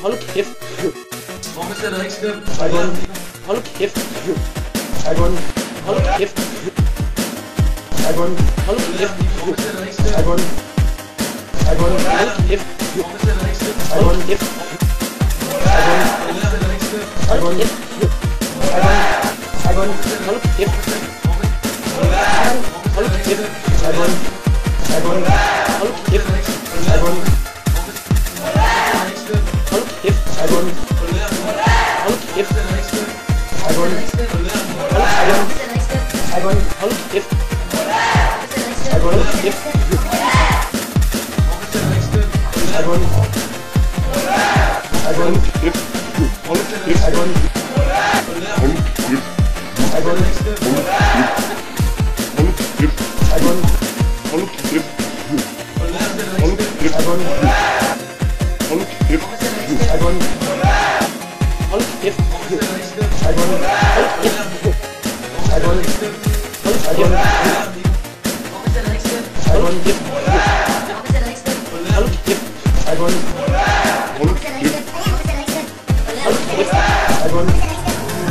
Hold kæft. Hvorfor sætter ikke stemme? Hold kæft. Træk munden. Hold kæft. Træk munden. Hold kæft. Hvorfor sætter ikke stemme? Træk munden. Træk munden. Hold kæft. Hvorfor sætter ikke stemme? Træk Hold munden. kæft. Træk munden. Hvorfor sætter ikke stemme? Træk Hold munden. kæft. Træk munden. Træk munden. Hold kæft. Hold kæft. Træk munden. Træk munden. Hold kæft. Træk munden. Hold kæft. Træk munden. Hold kæft. Træk munden. Træk munden. Hold kæft. Træk munden. Hold kæft. Træk munden. Træk munden. Hold kæft. Træk munden. Træk munden. Træk munden. Hold kæft. Træk munden. Hold kæft. Træk munden. Hold kæft. Træk munden. Træk munden. Hold Træk kæft. munden. Træk Hold munden. kæft. Hold kæft. Træk munden.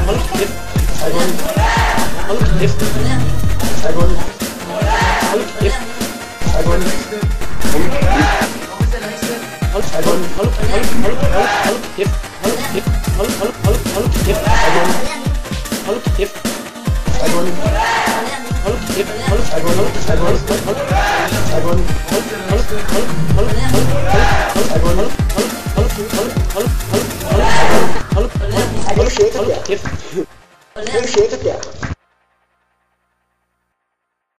Hold kæft. Hold kæft. Træk munden. Hold kæft. Træk munden. Hold kæft. Træk munden. Hold kæft. Træk munden. Hold kæft. Hold kæft. Hold kæft. Hold kæft. Træk munden. Hold kæft. Træk munden. Træk munden. Træk munden. Hold kæft. Hold kæft der.